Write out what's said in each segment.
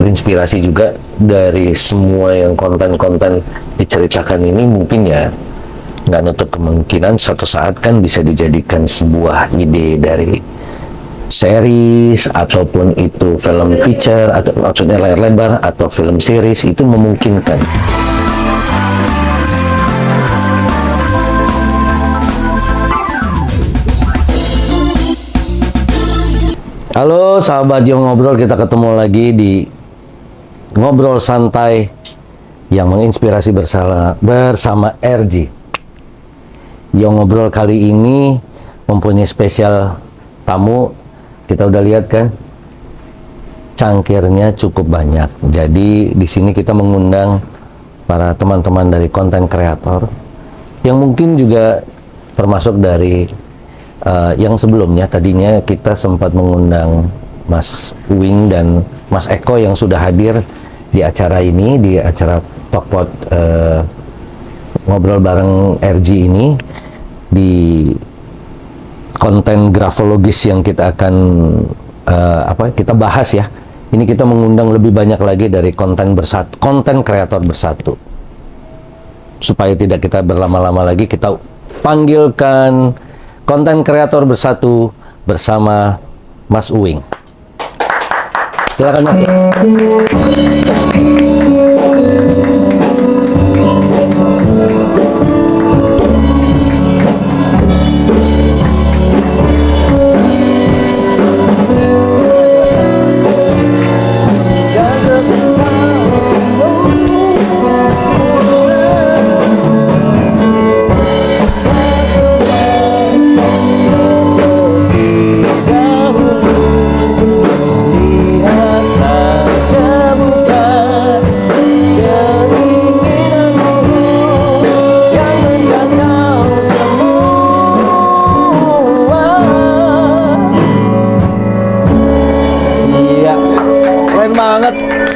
terinspirasi juga dari semua yang konten-konten diceritakan ini. Mungkin ya nggak nutup kemungkinan suatu saat kan bisa dijadikan sebuah ide dari series ataupun itu film feature atau maksudnya layar lebar atau film series, itu memungkinkan. Halo sahabat Yo Ngobrol, kita ketemu lagi di Ngobrol Santai yang menginspirasi bersama RG. Yo Ngobrol kali ini mempunyai spesial tamu. Kita udah lihat kan, cangkirnya cukup banyak. Jadi di sini kita mengundang para teman-teman dari konten kreator yang mungkin juga termasuk dari yang sebelumnya. Tadinya kita sempat mengundang Mas Uing dan Mas Eko yang sudah hadir di acara ini, di acara Talkpod Ngobrol bareng RG ini, di konten grafologis yang kita akan kita bahas ya. Ini kita mengundang lebih banyak lagi dari konten kreator bersatu. Supaya tidak kita berlama-lama lagi, kita panggilkan konten kreator bersatu bersama Mas Uing. Silakan Mas.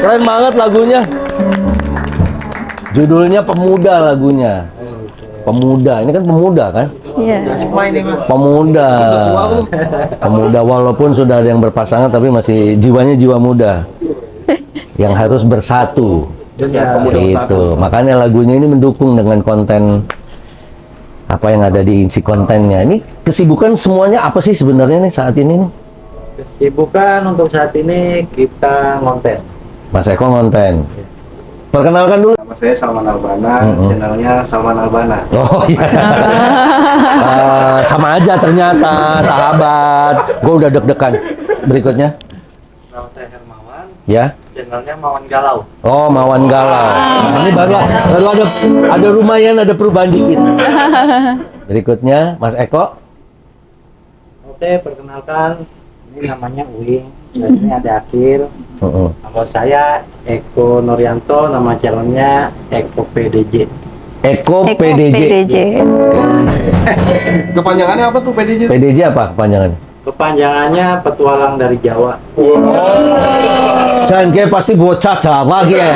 Keren banget lagunya. Judulnya Pemuda lagunya. Pemuda, ini kan pemuda kan? Iya. Pemuda. Pemuda walaupun sudah ada yang berpasangan tapi masih jiwanya jiwa muda. Yang harus bersatu. Itu. Makanya lagunya ini mendukung dengan konten apa yang ada di isi kontennya. Ini kesibukan semuanya apa sih sebenarnya nih saat ini nih? Kesibukan untuk saat ini kita ngonten. Mas Eko ngonten. Perkenalkan dulu. Nama saya Salman Albana, channelnya Salman Albana. Oh iya. Sama aja ternyata, sahabat. Gue udah deg-degan. Berikutnya. Nama saya Hermawan. Ya. Channelnya Mawan Galau. Oh, Mawan Galau. Ini baru ada lumayan ada perubahan dikit. Berikutnya, Mas Eko. Oke, perkenalkan. Ini namanya Uing, dan ini ada Akhil. Nama saya Eko Nuryanto, nama channelnya Eko PDJ. Eko PDJ. Kepanjangannya apa tuh PDJ? PDJ apa kepanjangannya? Kepanjangannya Petualang dari Jawa. Jangan kayak pasti bocah Jawa ya.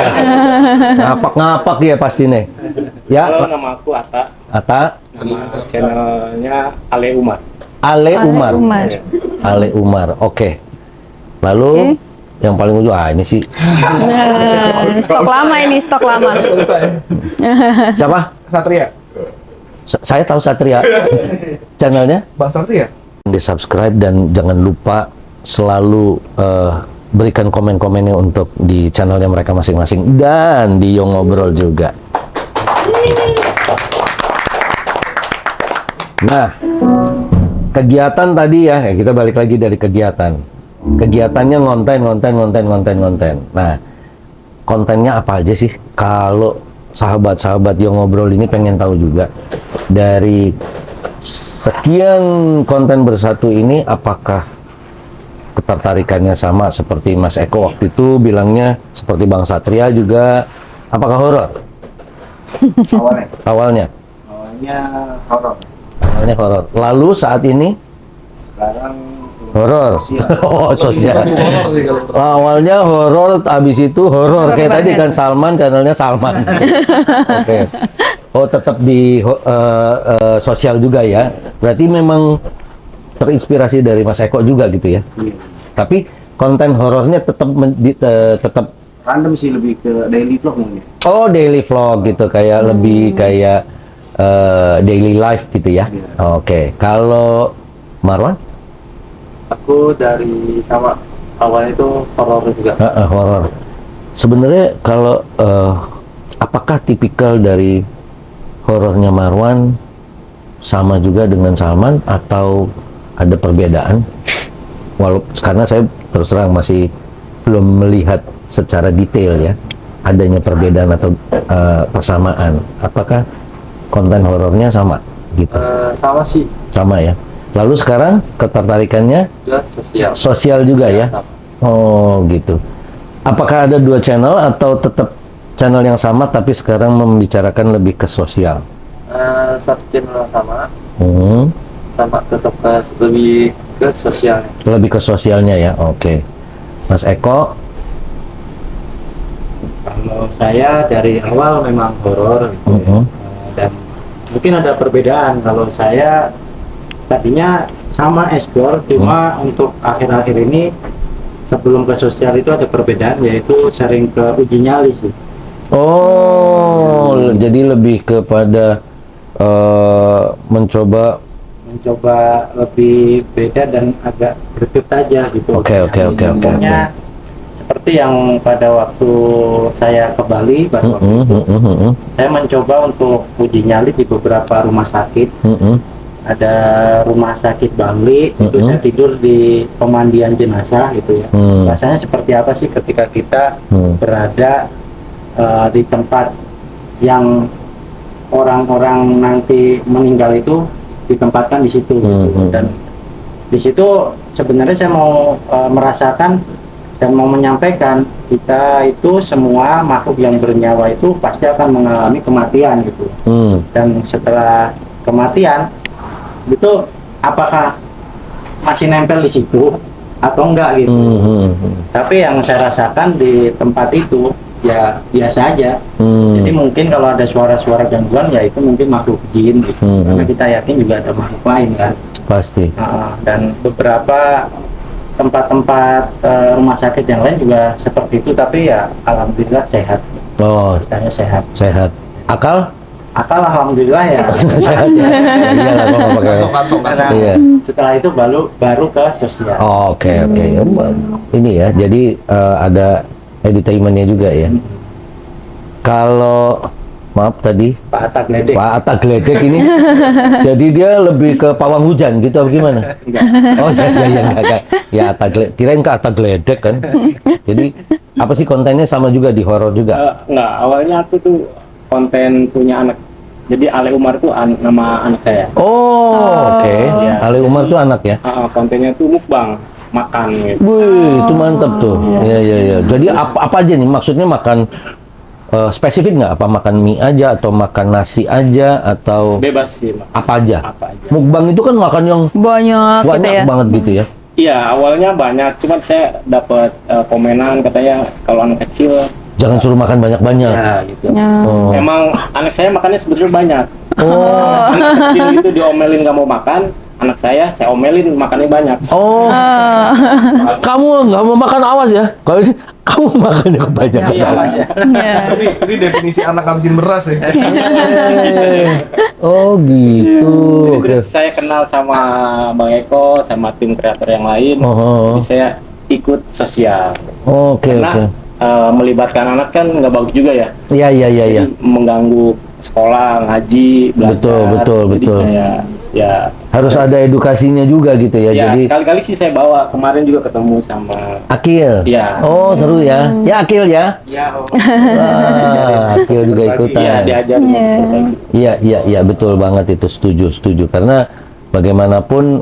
Ngapak-ngapak ya pasti nih. Ya. Halo, nama aku Ata. Ata. Nama channelnya Ale Umar. Ale Umar. Oke. Lalu yang paling ujung ini sih. Stok lama. Siapa? Satria. Saya tahu Satria. Channelnya Bang Satria. Di-subscribe dan jangan lupa selalu berikan komen-komennya untuk di channelnya mereka masing-masing dan di Yo Ngobrol juga. Nah, kegiatan tadi ya, kita balik lagi dari kegiatan. Kegiatannya ngonten. Nah, kontennya apa aja sih? Kalau sahabat-sahabat Yo Ngobrol ini pengen tahu juga dari sekian konten bersatu ini, apakah ketertarikannya sama seperti Mas Eko waktu itu bilangnya, seperti Bang Satria juga, apakah horor? Awalnya horor. Lalu saat ini Sekarang horor. Oh, sosial. Awalnya horor, habis itu horor kayak tadi kan Salman, channelnya Salman. Oke. Oh, tetap di sosial juga ya. Berarti memang terinspirasi dari Mas Eko juga gitu ya. Tapi konten horornya tetap random sih, lebih ke daily vlog mungkin. Oh, daily vlog gitu, kayak lebih kayak daily life gitu ya. Iya. Oke. Kalau Marwan? Aku dari sama awalnya itu horor juga. Horor. Sebenarnya kalau apakah tipikal dari horornya Marwan sama juga dengan Salman atau ada perbedaan? Karena saya terus terang masih belum melihat secara detail ya adanya perbedaan atau persamaan. Apakah konten horornya sama gitu? Sama sih, Sama ya. Lalu sekarang ketertarikannya juga sosial. sosial juga ya? Sama. Oh gitu. Apakah ada dua channel atau tetap channel yang sama tapi sekarang membicarakan lebih ke sosial? Satu channel sama, Hmm, sama tetap lebih ke sosialnya. lebih ke sosialnya ya. Oke. Mas Eko, Kalau saya dari awal memang horor gitu ya. Mhm. Dan mungkin ada perbedaan. Kalau saya tadinya sama explore, cuma untuk akhir-akhir ini sebelum ke sosial itu ada perbedaan, yaitu sering ke uji nyali sih. oh, jadi lebih kepada mencoba. Lebih beda dan agak greget aja gitu. Oke. Contohnya seperti yang pada waktu saya ke Bali, pada waktu itu saya mencoba untuk uji nyali di beberapa rumah sakit. Ada rumah sakit Bali, itu saya tidur di pemandian jenazah gitu ya. Rasanya seperti apa sih ketika kita berada di tempat yang orang-orang nanti meninggal itu ditempatkan di situ gitu. Dan di situ sebenarnya saya mau merasakan dan mau menyampaikan, kita itu semua makhluk yang bernyawa itu pasti akan mengalami kematian gitu. Dan setelah kematian itu apakah masih nempel di situ atau enggak gitu. Tapi yang saya rasakan di tempat itu ya biasa aja. Jadi mungkin kalau ada suara-suara gangguan ya itu mungkin makhluk jin gitu. Karena kita yakin juga ada makhluk lain kan. Pasti. Dan beberapa tempat-tempat rumah sakit yang lain juga seperti itu, tapi ya alhamdulillah sehat. Oh, Kitanya sehat. sehat. Akal? Akal alhamdulillah ya. Sehat ya. Iya lah, kok nggak pakai. Karena Iya. setelah itu baru ke sosial. Oh, oke. Ini ya, jadi ada edutainmentnya juga ya. Kalau maaf tadi Pak Atta Gledek. Pak Atta Gledek ini, jadi dia lebih ke pawang hujan gitu apa gimana? Oh ya enggak. Ya Atta Gledek, kirain ke Atta Gledek kan. Jadi apa sih kontennya sama juga di horor juga? Enggak, awalnya aku tuh konten punya anak. Jadi Ale Umar tuh nama anak saya. Oh, oke. Iya. Ali Umar tuh anak ya? Kontennya tuh mukbang, makan gitu. Wih, itu mantap tuh. Iya. Jadi apa aja nih? Maksudnya makan spesifik nggak? Apa makan mie aja atau makan nasi aja atau Bebas sih, Mak. apa aja? Apa aja. Mukbang itu kan makan yang Banyak gitu banyak ya. banget gitu ya. Iya, awalnya banyak, cuman saya dapat komenan katanya kalau anak kecil Jangan suruh makan banyak-banyak. ya gitu. Ya. Oh. Emang anak saya makannya sebenarnya banyak. Oh. Anak kecil itu diomelin nggak mau makan, anak saya omelin makannya banyak. Oh. Kamu nggak mau makan, awas ya. Kalau ini kamu makannya kebanyakan. Iya, Mas, ya. Ya. Ini definisi anak habisin beras ya. Oh gitu. Oke. Terus saya kenal sama Bang Eko, sama tim kreator yang lain. Oh. Jadi saya ikut sosial. Oke. Karena melibatkan anak kan nggak bagus juga ya. Iya. Jadi mengganggu sekolah, ngaji, belajar. Betul. Jadi saya ya Harus ada edukasinya juga gitu ya. ya Jadi sekali-kali sih saya bawa. Kemarin juga ketemu sama Akil. Iya. Oh, seru ya. Ya Akil ya. Ya, Wah, Akil juga iya ikutan. diajarin Iya. Iya, betul banget itu, setuju. Karena bagaimanapun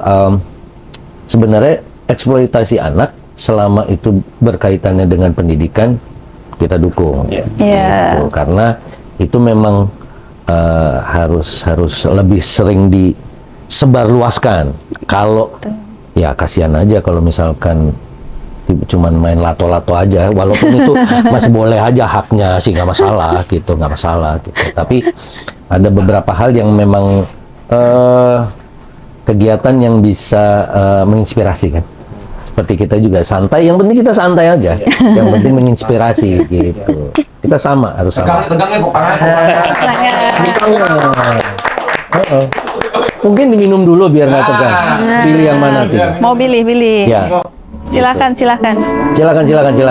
sebenarnya eksploitasi anak selama itu berkaitannya dengan pendidikan kita dukung. Iya. Iya. Gitu. Karena itu memang harus lebih sering disebarluaskan. Kalau ya kasihan aja kalau misalkan cuman main lato-lato aja, walaupun itu masih boleh aja haknya sih, nggak masalah gitu. Tapi ada beberapa hal yang memang kegiatan yang bisa menginspirasi kan, seperti kita juga santai. Yang penting kita santai aja. Yang penting menginspirasi gitu. Kita sama, harus sama. Tegangnya pokoknya. Heeh. Mungkin diminum dulu biar nggak tegang. Pilih yang mana tuh? Mau pilih. Ya. Silakan. Silakan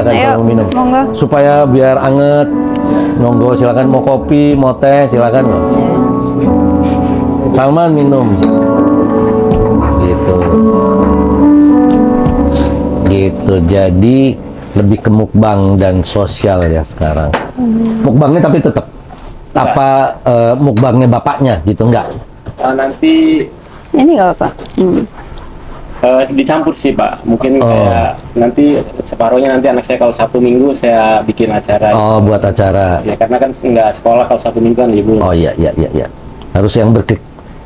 Ayo, kalau mau minum. monggo. Supaya biar anget. Monggo silakan, mau kopi, mau teh silakan loh. Salman minum. Gitu. Gitu. Jadi lebih ke mukbang dan sosial ya sekarang. Mukbangnya tapi tetap apa mukbangnya bapaknya gitu enggak? Nanti Ini nggak apa-apa. dicampur sih Pak. Mungkin Oh. kayak nanti separuhnya nanti anak saya kalau Sabtu Minggu saya bikin acara. Oh, buat acara. Ya karena kan nggak sekolah kalau Sabtu Minggu kan libur. Oh iya. Harus yang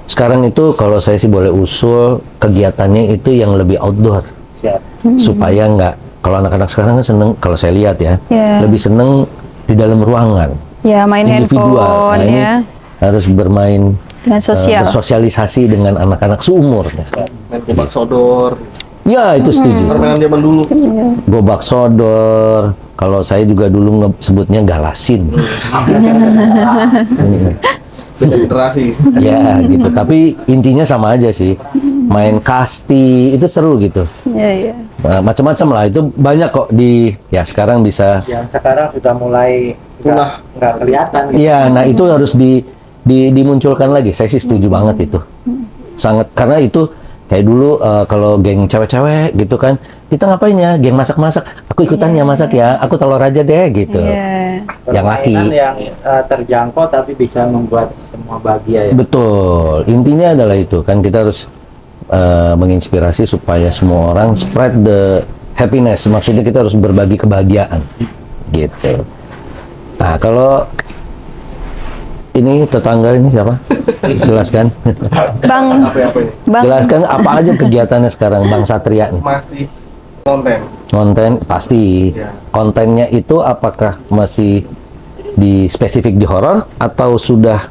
sekarang itu kalau saya sih boleh usul kegiatannya itu yang lebih outdoor Siap. supaya nggak kalau anak-anak sekarang kan seneng kalau saya lihat ya Ya. lebih seneng di dalam ruangan Ya, main individual. handphone Nah, ini ya. harus bermain Dan sosial. bersosialisasi dengan anak-anak seumur. Main gobak sodor. Ya itu setuju. Permainan zaman dulu. Gobak sodor. Kalau saya juga dulu sebutnya galasin. Beda generasi. Ya gitu. Tapi intinya sama aja sih. Main kasti itu seru gitu. Iya. Nah, macam-macam lah itu banyak kok di ya sekarang bisa. Yang sekarang sudah mulai Punah. nggak kelihatan. Gitu. Iya, nah itu harus dimunculkan lagi. Saya sih setuju banget itu. Sangat karena itu kayak dulu kalau geng cewek-cewek gitu kan, kita ngapain ya? Geng masak-masak. Aku ikutan ya masak ya. Aku telur aja deh gitu. Iya. Yang laki. Permainan yang terjangkau tapi bisa membuat semua bahagia ya. Betul. Intinya adalah itu kan kita harus menginspirasi supaya semua orang spread the happiness. Maksudnya kita harus berbagi kebahagiaan. Gitu. Nah, kalau ini tetangga ini siapa? Jelaskan. Bang, Apa-apa ini? Bang. Jelaskan apa aja kegiatannya sekarang Bang Satria nih. Masih konten. Konten pasti. Ya. Kontennya itu apakah masih di spesifik di horor atau sudah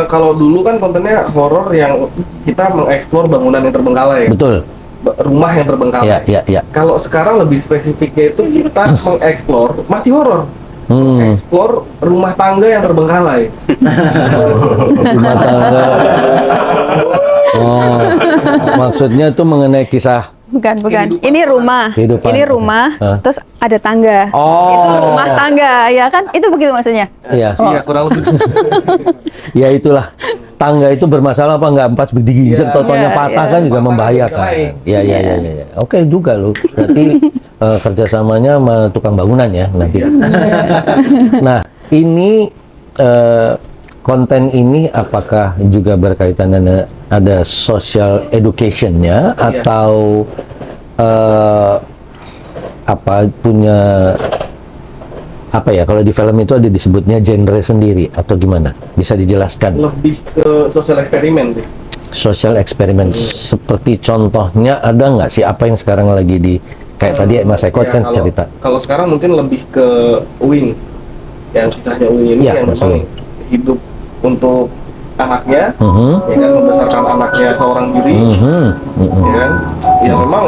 Kalau dulu kan kontennya horor yang kita mengeksplor bangunan yang terbengkalai, betul? rumah yang terbengkalai. Ya. Kalau sekarang lebih spesifiknya itu kita mengeksplor masih horor, mengeksplor rumah tangga yang terbengkalai. Rumah tangga. Oh, maksudnya tuh mengenai kisah. Bukan. Ini rumah. Kehidupan. Ini rumah, Hah? terus ada tangga. Oh. Itu rumah tangga, ya kan? Itu begitu maksudnya. Iya. Iya kurang lebih. Ya itulah. Tangga itu bermasalah apa enggak? Empat diginjek, Iya. totonya Iya, patah iya. kan juga Patah membahayakan. kan Iya. Oke juga loh. Berarti kerjasamanya sama tukang bangunan ya nanti. Nah, ini konten ini apakah juga berkaitan dengan ada social education-nya Iya. atau punya apa ya kalau di film itu ada disebutnya genre sendiri atau gimana? Bisa dijelaskan? Lebih ke sosial eksperimen sih. Social experiment seperti contohnya ada nggak sih apa yang sekarang lagi di kayak tadi Mas Eko Ya, kan kalau- cerita. Kalau sekarang mungkin lebih ke Uwing, yang kisahnya Uwing ini Iya, yang Mas memang Uwing. hidup untuk anaknya, Mhm. ya kan membesarkan anaknya seorang diri, Mhm. Mhm. ya kan, ya memang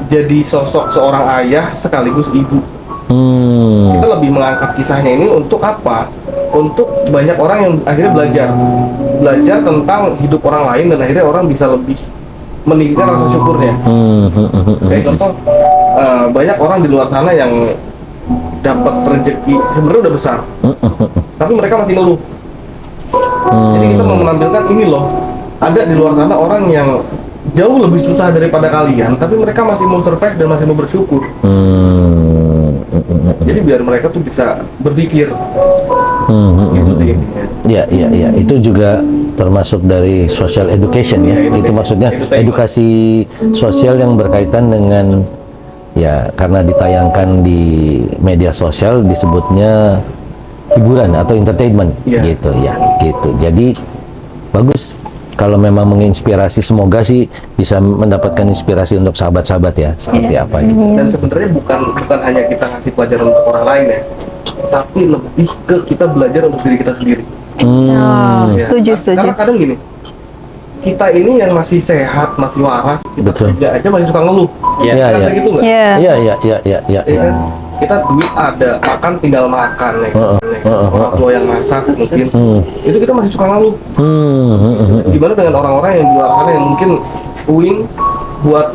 jadi sosok seorang ayah sekaligus ibu. Hmm. Kita lebih mengangkat kisahnya ini untuk apa? Untuk banyak orang yang akhirnya belajar tentang hidup orang lain dan akhirnya orang bisa lebih meninggikan rasa syukurnya. Kayak contoh, banyak orang di luar sana yang dapat rezeki sebenarnya udah besar, tapi mereka masih ngeluh. Jadi kita mau menampilkan ini loh, ada di luar sana orang yang jauh lebih susah daripada kalian, tapi mereka masih mau survive dan masih mau bersyukur. Jadi biar mereka tuh bisa berpikir, gitu sih intinya. Ya, itu juga termasuk dari social education ya. Ya, Itu maksudnya edutainment. edukasi sosial yang berkaitan dengan ya karena ditayangkan di media sosial disebutnya hiburan atau entertainment Iya. gitu ya, gitu. Jadi bagus kalau memang menginspirasi, semoga sih bisa mendapatkan inspirasi untuk sahabat-sahabat ya seperti apa gitu. Dan sebenarnya bukan hanya kita ngasih pelajaran untuk orang lain ya, tapi lebih ke kita belajar untuk diri kita sendiri. Oh, Ya, setuju. Karena kadang gini, kita ini yang masih sehat, masih waras, kita Betul. kerja aja masih suka ngeluh. Iya, Rasa iya. gitu nggak? Iya. Iya, iya, iya, iya, iya. Ya kan? Kita duit ada, makan tinggal makan ya. Heeh, kan? heeh, Orang tua yang masak mungkin. Itu kita masih suka ngeluh. Gimana dengan orang-orang yang di luar sana yang mungkin Uing buat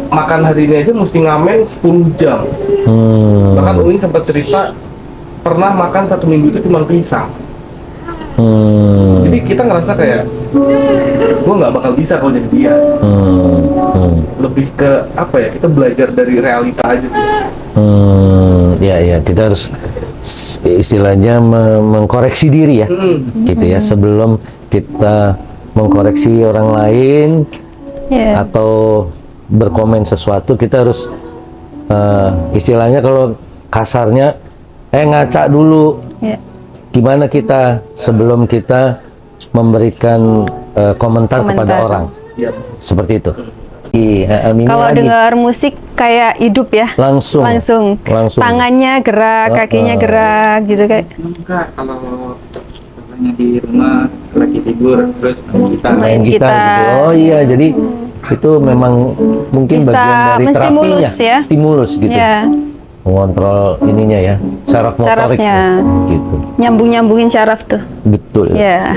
makan hari ini aja mesti ngamen 10 jam. Bahkan Uing sempat cerita pernah makan 1 minggu itu cuma pisang. Jadi kita ngerasa kayak gua nggak bakal bisa kalau jadi dia. Lebih ke apa ya, kita belajar dari realita aja sih. Ya, ya, kita harus istilahnya mengkoreksi diri ya, gitu ya, sebelum kita mengkoreksi orang lain Iya. atau berkomen sesuatu, kita harus istilahnya kalau kasarnya ngaca dulu. Iya. Gimana kita sebelum kita memberikan komentar kepada Komentar. orang, Iya. seperti itu. Aminnya Kalau lagi. dengar musik kayak hidup ya. Langsung. Tangannya gerak, kakinya gerak gitu kayak. Enggak, kalau katanya di rumah lagi tidur terus kita main gitar gitar. gitu. Oh iya, jadi itu memang mungkin Bisa bagian dari menstimulus terapinya, ya. stimulus gitu, Ya, mengontrol ininya ya, saraf motorik Sarafnya. gitu, nyambung-nyambungin syaraf tuh. betul. Ya.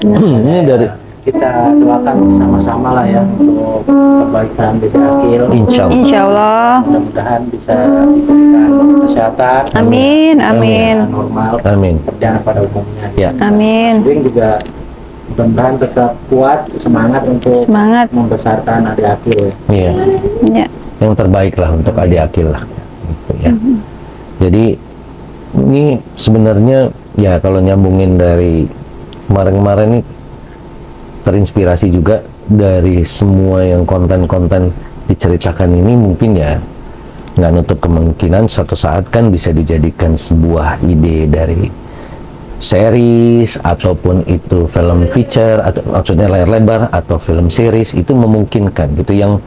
Ini dari Kita doakan sama-sama lah ya untuk kebaikan Dede Akil. Insya Allah. Insya Allah. Mudah-mudahan bisa diberikan kesehatan, Amin, amin, normal, Amin. kerjaan pada umumnya. Ya. amin. Wing juga mudah-mudahan tetap kuat, semangat untuk Semangat. membesarkan adik Akil ya. Iya, Ya. yang terbaik lah untuk adik Akil lah, gitu ya. Jadi ini sebenarnya ya kalau nyambungin dari kemarin-kemarin ini terinspirasi juga dari semua yang konten-konten diceritakan ini, mungkin ya nggak nutup kemungkinan suatu saat kan bisa dijadikan sebuah ide dari series ataupun itu film feature atau maksudnya layar lebar atau film series, itu memungkinkan gitu, yang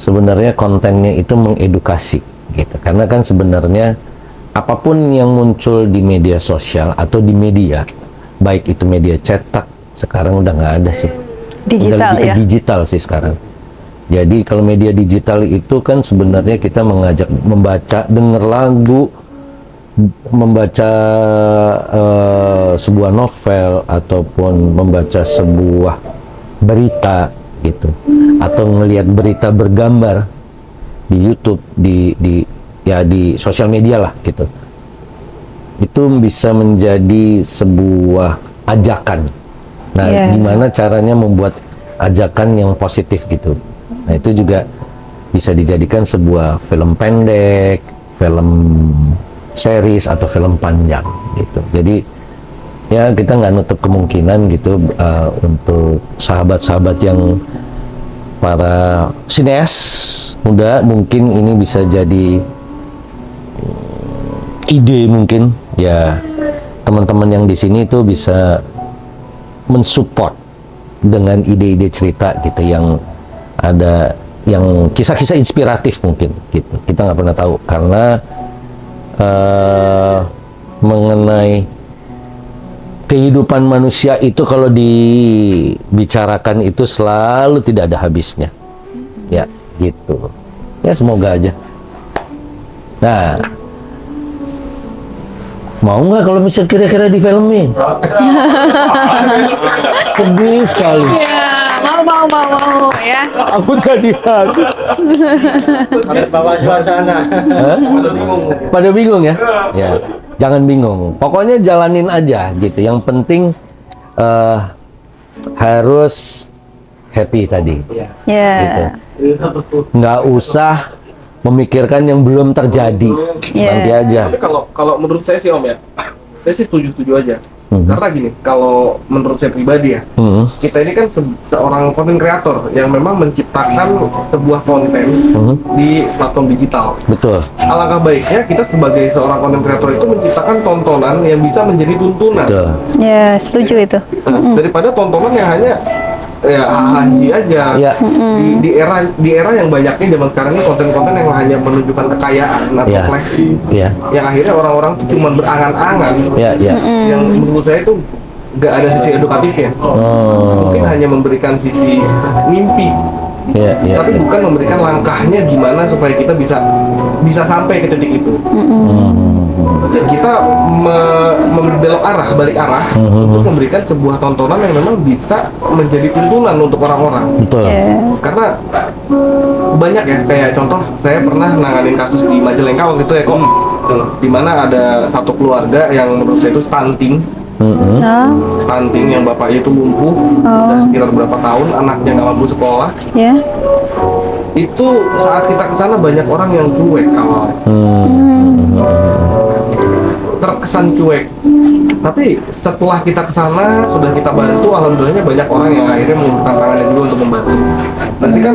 sebenarnya kontennya itu mengedukasi gitu, karena kan sebenarnya apapun yang muncul di media sosial atau di media, baik itu media cetak, sekarang udah nggak ada sih. Digital Udah lebih ke ya. digital sih sekarang. Jadi kalau media digital itu kan sebenarnya kita mengajak membaca, dengar lagu, membaca sebuah novel ataupun membaca sebuah berita gitu, atau ngelihat berita bergambar di YouTube, di sosial media lah gitu. Itu bisa menjadi sebuah ajakan. Nah, Iya. gimana caranya membuat ajakan yang positif gitu. Nah, itu juga bisa dijadikan sebuah film pendek, film series atau film panjang gitu. Jadi ya kita nggak nutup kemungkinan gitu untuk sahabat-sahabat yang para sineas muda, mungkin ini bisa jadi ide, mungkin ya teman-teman yang di sini tuh bisa mensupport dengan ide-ide cerita gitu, yang ada yang kisah-kisah inspiratif mungkin gitu. Kita nggak pernah tahu, karena mengenai kehidupan manusia itu kalau dibicarakan itu selalu tidak ada habisnya ya gitu ya, semoga aja. Nah, mau nggak kalau misalnya kira-kira difilmin? Sedih sekali. Ya, mau ya. Aku jadi hati. Harus bawa suasana. Hah? Pada bingung ya? Ya, jangan bingung. Pokoknya jalanin aja gitu. Yang penting harus happy tadi. Ya. Gitu. Nggak usah memikirkan yang belum terjadi. Iya. Nanti aja. Tapi kalau menurut saya sih Om ya, saya sih setuju aja. Mhm. Karena gini, kalau menurut saya pribadi ya, Mhm. kita ini kan seorang konten kreator yang memang menciptakan sebuah konten Mhm. di platform digital. Betul. Alangkah baiknya kita sebagai seorang konten kreator itu menciptakan tontonan yang bisa menjadi tuntunan. Betul. Ya, setuju itu. Nah, daripada tontonan yang hanya ya hahi aja. Ya. Di era yang banyaknya zaman sekarang ini konten-konten yang hanya menunjukkan kekayaan atau Ya. fleksi, Ya. yang akhirnya orang-orang tuh cuma berangan-angan. Ya. Ya. Yang menurut saya itu nggak ada sisi edukatifnya. Mungkin hanya memberikan sisi mimpi, Iya, iya. tapi bukan memberikan langkahnya gimana supaya kita bisa sampai ke titik itu. Dan kita membelok arah, balik arah untuk memberikan sebuah tontonan yang memang bisa menjadi tuntunan untuk orang-orang. Betul. Ya. Karena banyak ya, kayak contoh saya pernah nanganin kasus di Majalengka waktu itu ya kok, di mana ada satu keluarga yang menurut saya itu stunting, yang bapaknya itu lumpuh udah sekitar berapa tahun, anaknya nggak mampu sekolah. Ya. Itu saat kita kesana banyak orang yang cuek awalnya, terkesan cuek. Tapi setelah kita kesana, sudah kita bantu, alhamdulillahnya banyak orang yang akhirnya mengulurkan tangannya juga untuk membantu. Nanti kan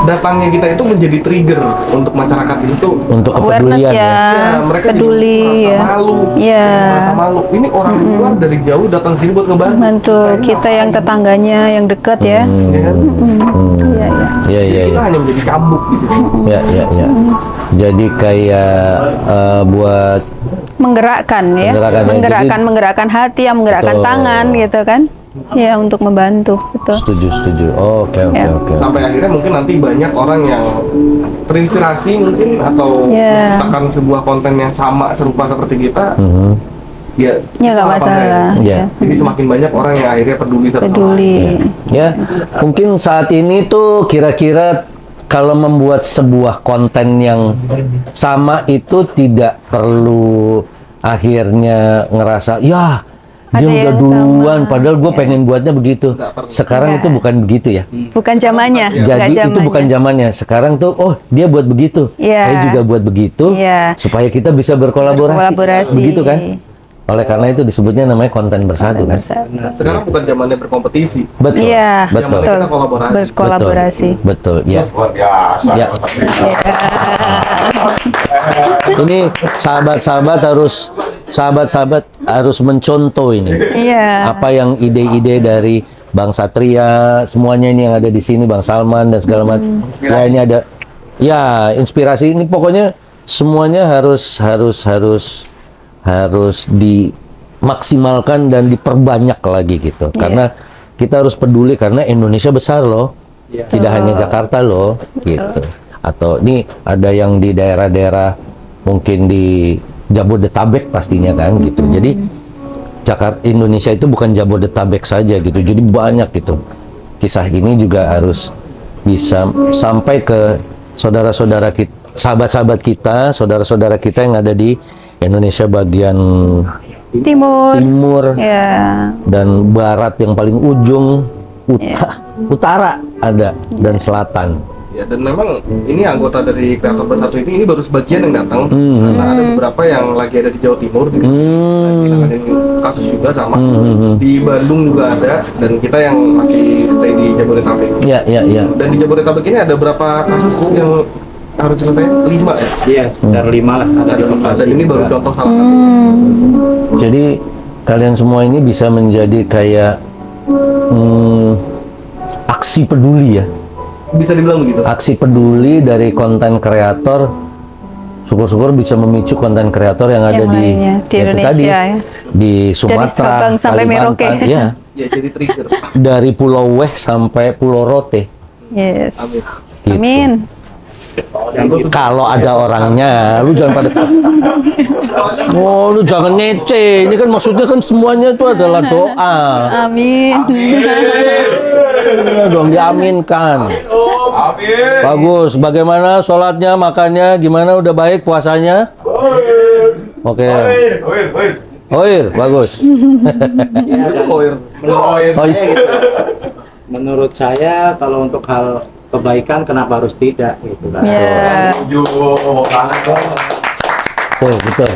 datangnya kita itu menjadi trigger untuk masyarakat itu. Untuk Awareness kepedulian. ya, Mereka peduli jadi ya. merasa malu, Iya. merasa malu. Ini orang luar dari jauh datang sini buat ngebantu. Bantu kita yang tetangganya yang dekat ya. Ya kan? Iya, iya. Iya, iya, Kita iya. hanya menjadi cambuk gitu. Ya, ya, ya. Jadi kayak buat Menggerakkan ya. Menggerakkan ya. Jadi- Menggerakkan hati, yang menggerakkan Betul. tangan gitu kan. Ya, untuk membantu betul. setuju, setuju. Oh, oke, oke, Ya. oke. Sampai akhirnya mungkin nanti banyak orang yang terinspirasi mungkin atau Ya. menciptakan sebuah konten yang sama serupa seperti kita. Mhm. Ya, Ya nggak harapan saya. masalah. Ya. Jadi semakin banyak orang yang akhirnya peduli terhadap Peduli. Ya, mungkin saat ini tuh kira-kira kalau membuat sebuah konten yang sama itu tidak perlu akhirnya ngerasa, ya dia Ada udah yang duluan, sama." padahal gue pengen buatnya begitu. Nggak perlu. Sekarang Ya. itu bukan begitu ya. Bukan zamannya. nggak Jadi itu zamannya. bukan zamannya. Sekarang tuh, oh dia buat begitu, Iya. saya juga buat begitu, Iya. supaya kita bisa berkolaborasi. Berkolaborasi. Begitu kan? Oleh karena itu disebutnya namanya konten bersatu kan? Sekarang bukan zamannya berkompetisi. Betul. Iya, Betul. Zamannya betul. kita kolaborasi. Berkolaborasi. Betul, ya. Luar biasa. Ya. Ini sahabat-sahabat harus mencontoh ini. Iya. Apa yang ide-ide dari Bang Satria, semuanya ini yang ada di sini, Bang Salman dan segala macam. Ya ini ada, ya inspirasi ini pokoknya semuanya harus dimaksimalkan dan diperbanyak lagi gitu. Karena kita harus peduli karena Indonesia besar loh. Tidak hanya Jakarta loh gitu. Atau ini ada yang di daerah-daerah mungkin di Jabodetabek pastinya kan gitu. Jadi Jakarta Indonesia itu bukan Jabodetabek saja gitu. Jadi banyak gitu. Kisah ini juga harus bisa sampai ke saudara-saudara kita, sahabat-sahabat kita, saudara-saudara kita yang ada di Indonesia bagian timur Ya. dan barat yang paling ujung, utara ada dan selatan. Ya, dan memang ini anggota dari Kreator Bersatu ini baru sebagian yang datang, karena ada beberapa yang lagi ada di Jawa Timur, gitu. Ada kasus juga sama, di Bandung juga ada, dan kita yang masih stay di Jabodetabek. Ya, ya, ya. Dan di Jabodetabek ini ada berapa kasus yang harus selesai? 5 ya? Iya, sekitar 5 lah ada di Dan lokasi. ini baru contoh salah satu. Jadi kalian semua ini bisa menjadi kayak aksi peduli ya. Bisa dibilang begitu. Aksi peduli dari konten kreator. Syukur-syukur bisa memicu konten kreator yang ada Yang di lainnya, di itu Indonesia tadi, ya. di Sumatera, Sabang sampai Merauke. Kalimantan, ya, Ya, jadi trigger. dari Pulau Weh sampai Pulau Rote. Yes. Amin. Gitu. Amin. Kalau ada orangnya, lu jangan pada, oh lu jangan ngece. Ini kan maksudnya kan semuanya itu adalah doa. Amin. Ya dong diaminkan. Amin. Bagus. Bagaimana sholatnya, makannya, gimana? Udah baik puasanya? Oke. Oir, bagus. Menurut saya kalau untuk hal kebaikan kenapa harus tidak gitu kan. Ya. Betul, betul.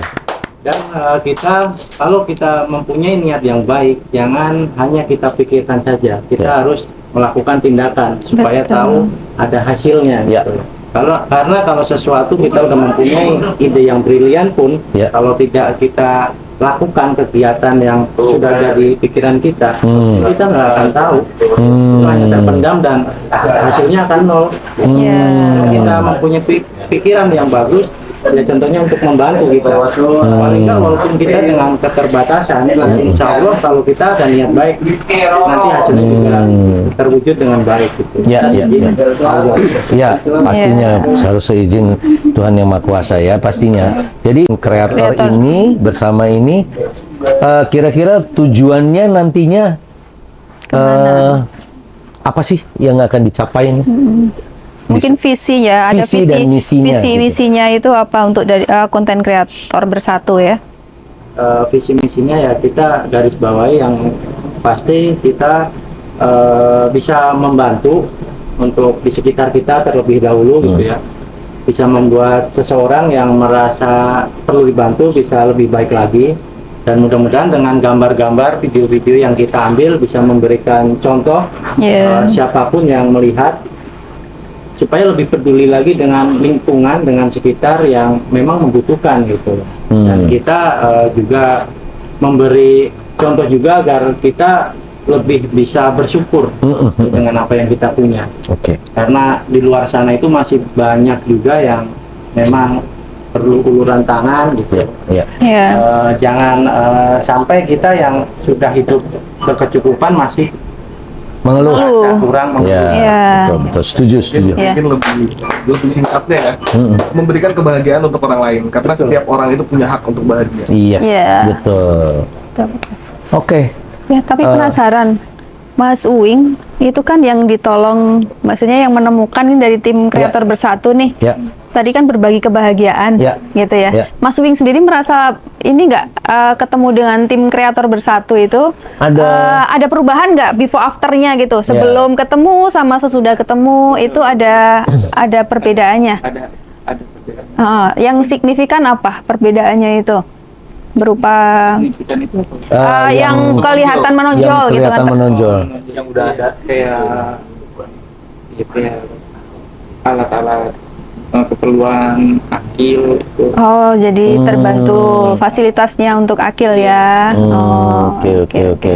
Dan kita kalau kita mempunyai niat yang baik, jangan hanya kita pikirkan saja. Kita Ya. harus melakukan tindakan supaya Betul. tahu ada hasilnya Ya. gitu. Karena kalau sesuatu kita udah mempunyai ide yang brilian pun, Ya. kalau tidak kita lakukan kegiatan yang sudah jadi pikiran kita, kita nggak akan tahu. Itu hanya terpendam dan hasilnya akan nol. Ya. Kalau kita mempunyai pikiran yang bagus, ya contohnya untuk membantu kita. Paling nggak walaupun kita dengan keterbatasan, insya Allah kalau kita ada niat baik, nanti hasilnya juga terwujud dengan baik gitu. Ya, Kita ya, seizin ya. Allah. Ya, pastinya harus seizin Tuhan Yang Maha Kuasa ya, pastinya. Jadi kreator ini bersama ini kira-kira tujuannya nantinya apa sih yang akan dicapai ini? Mungkin visi ya, ada Visi dan misinya, gitu. misinya itu apa untuk dari konten kreator bersatu ya? Visi misinya ya kita garis bawahi yang pasti kita bisa membantu untuk di sekitar kita terlebih dahulu gitu ya, bisa membuat seseorang yang merasa perlu dibantu bisa lebih baik lagi, dan mudah-mudahan dengan gambar-gambar, video-video yang kita ambil bisa memberikan contoh siapapun yang melihat supaya lebih peduli lagi dengan lingkungan, dengan sekitar yang memang membutuhkan gitu. Dan kita juga memberi contoh juga agar kita lebih bisa bersyukur dengan apa yang kita punya. Karena di luar sana itu masih banyak juga yang memang perlu uluran tangan gitu. Jangan sampai kita yang sudah hidup berkecukupan masih mengeluh, kurang mengeluh. Betul, setuju. Mungkin lebih singkatnya ya, memberikan kebahagiaan untuk orang lain, karena setiap orang itu punya hak untuk bahagia. Betul. Oke. Ya, tapi penasaran, Mas Uwing itu kan yang ditolong, maksudnya yang menemukan ini dari tim kreator bersatu nih. Tadi kan berbagi kebahagiaan, gitu ya. Mas Uwing sendiri merasa ini nggak ketemu dengan tim kreator bersatu itu ada perubahan nggak before afternya gitu? Sebelum ketemu sama sesudah ketemu itu ada perbedaannya? Ada perbedaan. Yang signifikan apa perbedaannya itu? Berupa Signifikan itu apa? yang kelihatan menonjol gitu kan? Yang udah ada kayak alat-alat keperluan akil itu. Oh, jadi terbantu fasilitasnya untuk akil ya. Oke.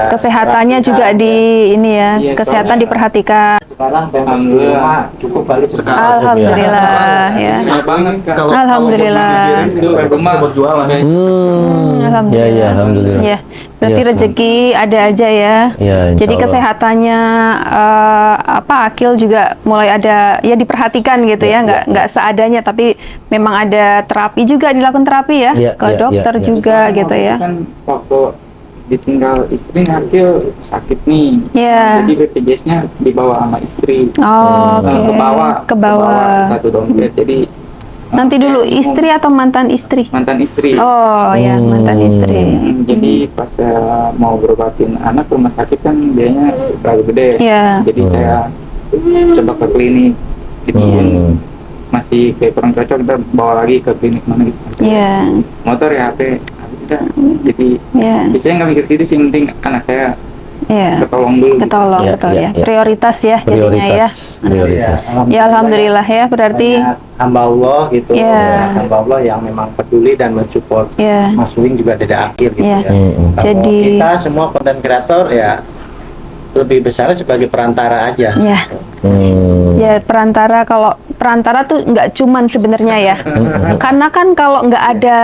Kesehatannya juga di ini ya, kesehatan diperhatikan. Sekarang alhamdulillah cukup balik sekarang. Alhamdulillah ya. Alhamdulillah. Alhamdulillah. Ya, berarti rezeki ada aja ya. Jadi kesehatannya akil juga mulai ada ya, diperhatikan gitu ya, nggak seadanya, tapi memang ada terapi juga, dilakukan terapi ya, ke dokter juga gitu ya. Kan waktu ditinggal istri, akil sakit nih. Jadi BPJS-nya dibawa sama istri. Ke bawah satu dompet. Jadi nanti dulu istri atau mantan istri? Mantan istri. Oh ya, mantan istri. Jadi pas saya mau berobatin anak ke rumah sakit kan biayanya terlalu gede. Jadi saya coba ke klinik, itu masih kayak kurang cocok, kita bawa lagi ke klinik mana gitu. Motor ya, HP udah. Jadi saya nggak mikir situ sih, penting anak saya ketolong dulu. Ketolong ya. Prioritas ya jadinya ya. Ya alhamdulillah ya, berarti hamba Allah gitu. Hamba Allah yang memang peduli dan mensupport. Mas Uwing juga dari akhir gitu ya. Jadi kita semua konten kreator ya lebih besar sebagai perantara aja. Ya perantara, kalau perantara tuh nggak cuman sebenarnya ya. Karena kan kalau nggak ada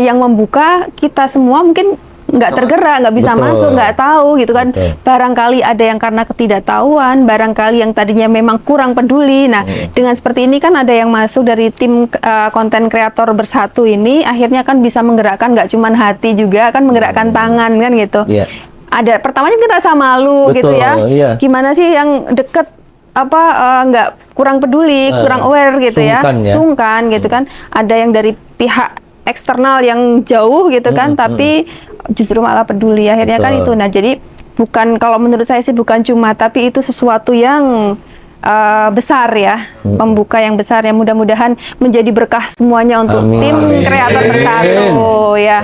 yang membuka, kita semua mungkin nggak tergerak, nggak bisa masuk, nggak tahu gitu kan. Barangkali ada yang karena ketidaktahuan, barangkali yang tadinya memang kurang peduli. Nah, dengan seperti ini kan ada yang masuk dari tim konten kreator bersatu ini, akhirnya kan bisa menggerakkan nggak cuman hati juga, kan menggerakkan tangan kan gitu. Ada pertamanya kita rasa malu gitu ya. Gimana sih yang deket nggak kurang peduli, kurang aware gitu sungkan gitu kan. Ada yang dari pihak eksternal yang jauh gitu kan, tapi justru malah peduli, akhirnya kan itu. Nah, jadi bukan, kalau menurut saya sih bukan cuma, tapi itu sesuatu yang besar ya, pembuka yang besar, yang mudah-mudahan menjadi berkah semuanya untuk tim kreator bersatu ya.